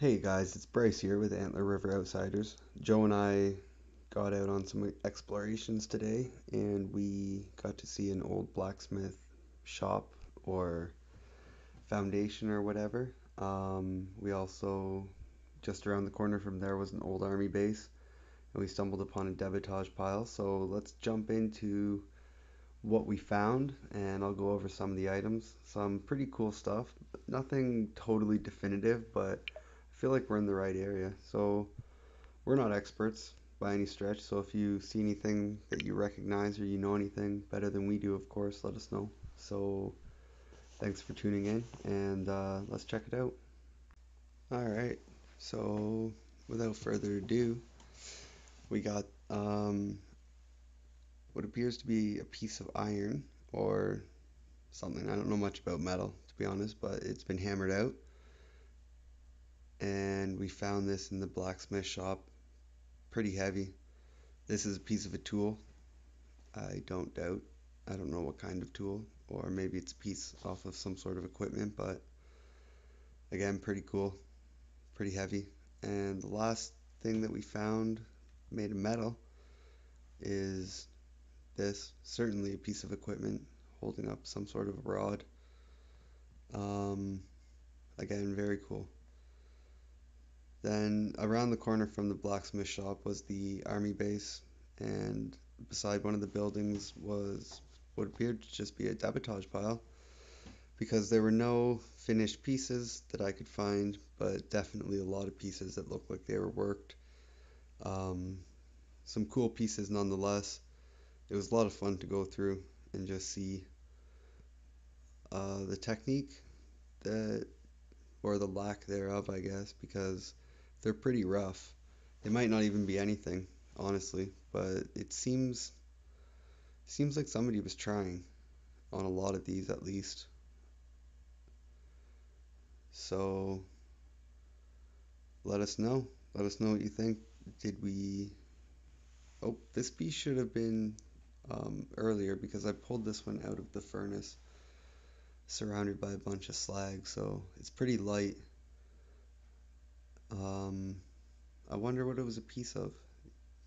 Hey guys, it's Bryce here with Antler River Outsiders. Joe and I got out on some explorations today and we got to see an old blacksmith shop or foundation or whatever. We also, just around the corner from there was an old army base and we stumbled upon a debitage pile. So let's jump into what we found and I'll go over some of the items. Some pretty cool stuff, nothing totally definitive, but I feel like we're in the right area. So we're not experts by any stretch, so if you see anything that you recognize or you know anything better than we do, of course, let us know. So thanks for tuning in and let's check it out. Alright, so without further ado, we got what appears to be a piece of iron or something. I don't know much about metal, to be honest, but it's been hammered out. And we found this in the blacksmith shop. Pretty heavy. This is a piece of a tool. I don't doubt. I don't know what kind of tool, or maybe it's a piece off of some sort of equipment, but again, pretty cool, pretty heavy. And the last thing that we found made of metal is this, certainly a piece of equipment holding up some sort of rod. Um, Again, very cool. Then around the corner from the blacksmith shop was the army base, and beside one of the buildings was what appeared to just be a debitage pile because there were no finished pieces that I could find, but definitely a lot of pieces that looked like they were worked. Um, some cool pieces nonetheless. It was a lot of fun to go through and just see the technique that, or the lack thereof, I guess, because they're pretty rough. They might not even be anything, honestly, but it seems like somebody was trying on a lot of these at least. So let us know. Let us know what you think. Did we? Oh, this piece should have been earlier because I pulled this one out of the furnace, surrounded by a bunch of slag, so it's pretty light. Um, I wonder what it was a piece of.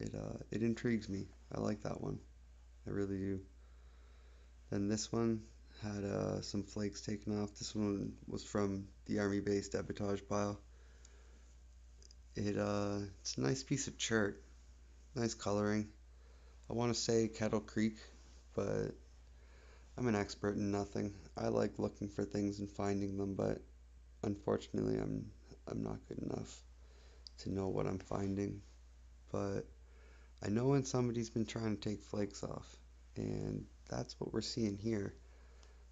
It intrigues me. I like that one. I really do. Then this one had some flakes taken off. This one was from the army base debitage pile. It's a nice piece of chert, nice coloring. I want to say Kettle Creek, but I'm an expert in nothing. I like looking for things and finding them, but unfortunately, I'm not good enough to know what I'm finding. But I know when somebody's been trying to take flakes off, and that's what we're seeing here.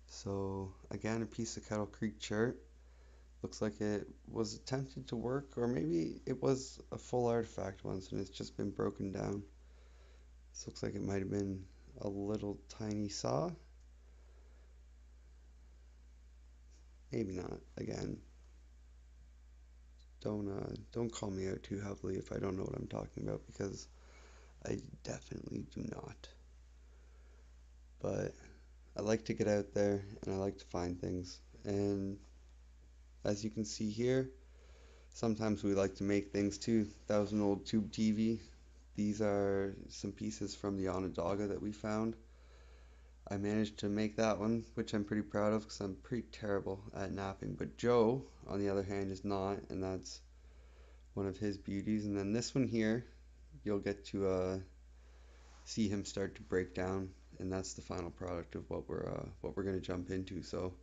So again, a piece of Kettle Creek chert. Looks like it was attempted to work, or maybe it was a full artifact once and it's just been broken down. This looks like it might have been a little tiny saw. Maybe not. Again, don't call me out too heavily if I don't know what I'm talking about because I definitely do not. But I like to get out there and I like to find things. And as you can see here, sometimes we like to make things too. That was an old tube TV. These are some pieces from the Onondaga that we found. I managed to make that one, which I'm pretty proud of because I'm pretty terrible at napping. But Joe, on the other hand, is not, and that's one of his beauties. And then this one here, you'll get to see him start to break down, and that's the final product of what we're gonna jump into. So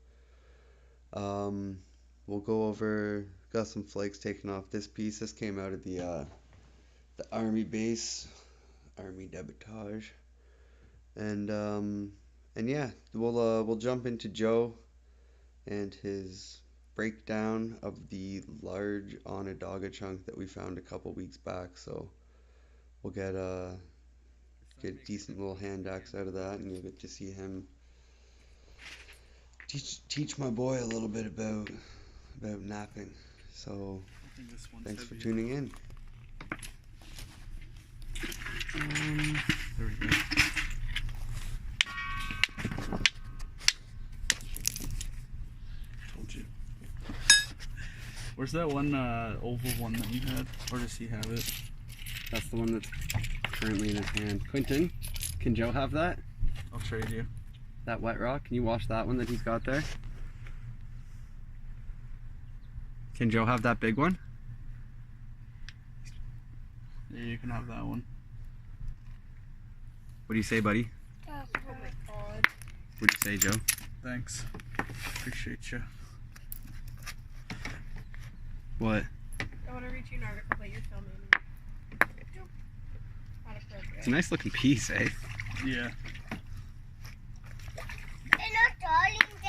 um, we'll go over. Got some flakes taken off this piece. This came out of the army base, army debitage, and yeah, we'll jump into Joe and his breakdown of the large Onondaga chunk that we found a couple weeks back. So we'll get a decent little hand axe out of that, and you'll get to see him teach my boy a little bit about napping. So thanks for tuning in. There we go. Told you. Where's that one oval one that you had? Or does he have it? That's the one that's currently in his hand. Quentin, can Joe have that? I'll trade you. That wet rock? Can you wash that one that he's got there? Can Joe have that big one? Yeah, you can have that one. What do you say, buddy? Oh my god. What do you say, Joe? Thanks. Appreciate you. What? I want to read you an article that you're filming. Not appropriate. It's a nice looking piece, eh? Yeah.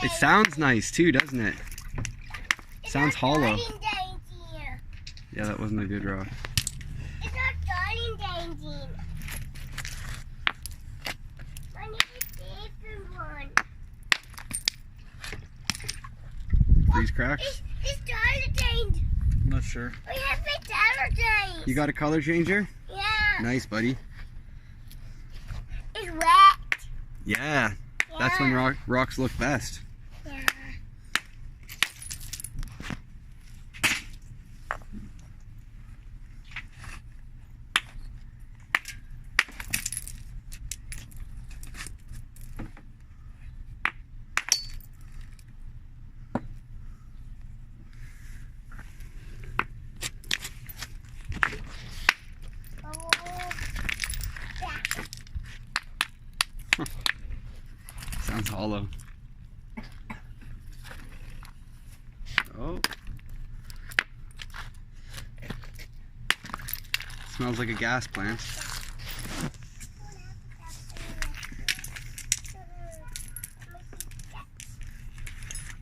It sounds nice too, doesn't it? Sounds hollow. Yeah, that wasn't a good rock. It's not darling dainty. I need a different one. Freeze cracks? It's darling dainty. I'm not sure. We have a darling dainty. You got a color changer? Yeah. Nice, buddy. It's wet. Yeah. That's when rocks look best. Yeah. Sounds hollow. Oh. Smells like a gas plant.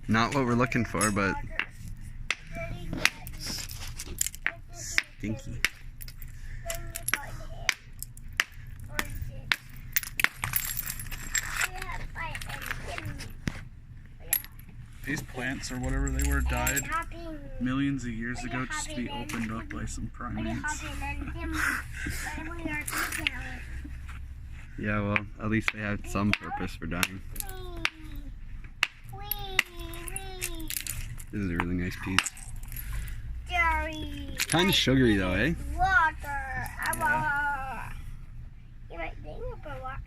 Not what we're looking for, but stinky. These plants or whatever they were died millions of years ago just to be opened up by some primates. Yeah, well, at least they had some purpose for dying. This is a really nice piece. Kind of sugary though, eh? Yeah. You might think about water.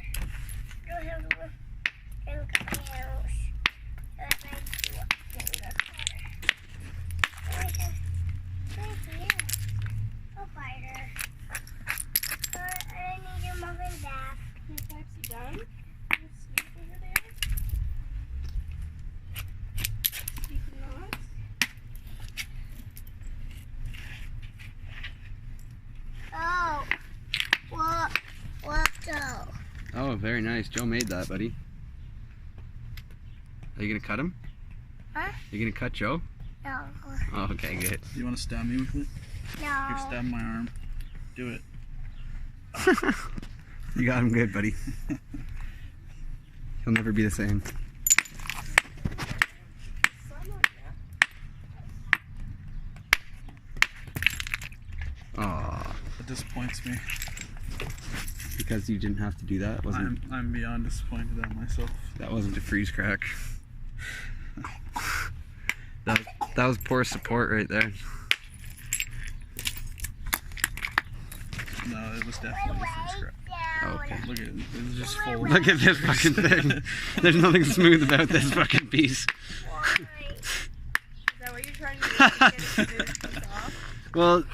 Oh, very nice. Joe made that, buddy. Are you gonna cut him? Huh? You gonna cut Joe? No. Oh, okay, good. Do you want to stab me with it? No. Here, stab my arm. Do it. You got him good, buddy. He'll never be the same. Aww. It disappoints me. Because you didn't have to do that, wasn't it? I'm beyond disappointed at myself. That wasn't a freeze crack. That was poor support right there. No, it was definitely a freeze crack. Oh, okay. Look at it. It was just full. Look at this fucking thing. There's nothing smooth about this fucking piece. Why? Is that what you're trying to do? Get it smooth off? Well,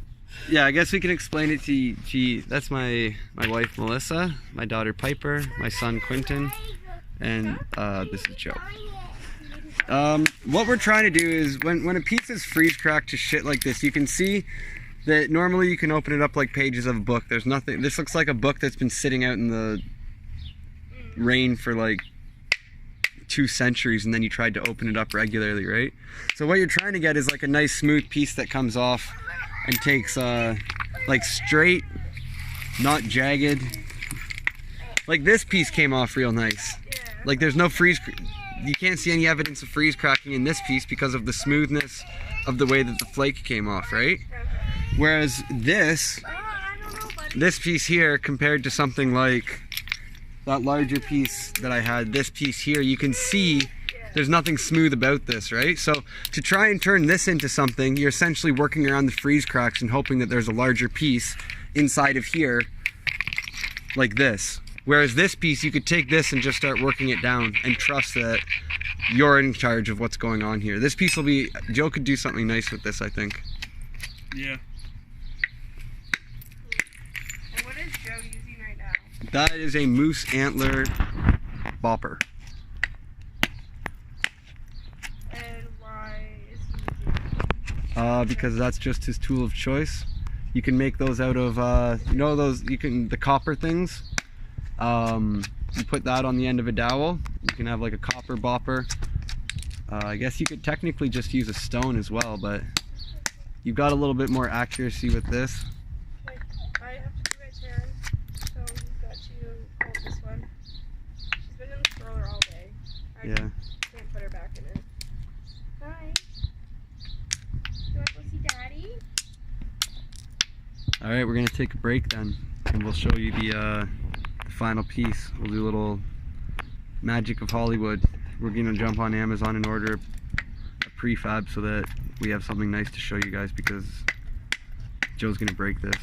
yeah, I guess we can explain it to you. That's my wife Melissa, my daughter Piper, my son Quentin, and this is Joe. What we're trying to do is when a piece is freeze cracked to shit like this, you can see that normally you can open it up like pages of a book. There's nothing. This looks like a book that's been sitting out in the rain for like 2 centuries, and then you tried to open it up regularly, right? So what you're trying to get is like a nice smooth piece that comes off and takes like straight, not jagged. Like this piece came off real nice. Like there's no freeze. You can't see any evidence of freeze cracking in this piece because of the smoothness of the way that the flake came off, right? Whereas this piece here, compared to something like that larger piece that I had, this piece here, you can see There's nothing smooth about this, right? So to try and turn this into something, you're essentially working around the freeze cracks and hoping that there's a larger piece inside of here, like this. Whereas this piece, you could take this and just start working it down and trust that you're in charge of what's going on here. This piece will be, Joe could do something nice with this, I think. Yeah. And what is Joe using right now? That is a moose antler bopper. And why is he using it? Because that's just his tool of choice. You can make those out of, you know those, the copper things? You put that on the end of a dowel. You can have like a copper bopper. I guess you could technically just use a stone as well, but you've got a little bit more accuracy with this. Like, I have to do my turn, so we've got to hold this one. She's been in the stroller all day. I Yeah. can't put her back in it. Hi. You want to go see Daddy? All right, we're gonna take a break then, and we'll show you the final piece. We'll do a little magic of Hollywood. We're gonna jump on Amazon and order a prefab so that we have something nice to show you guys, because Joe's gonna break this.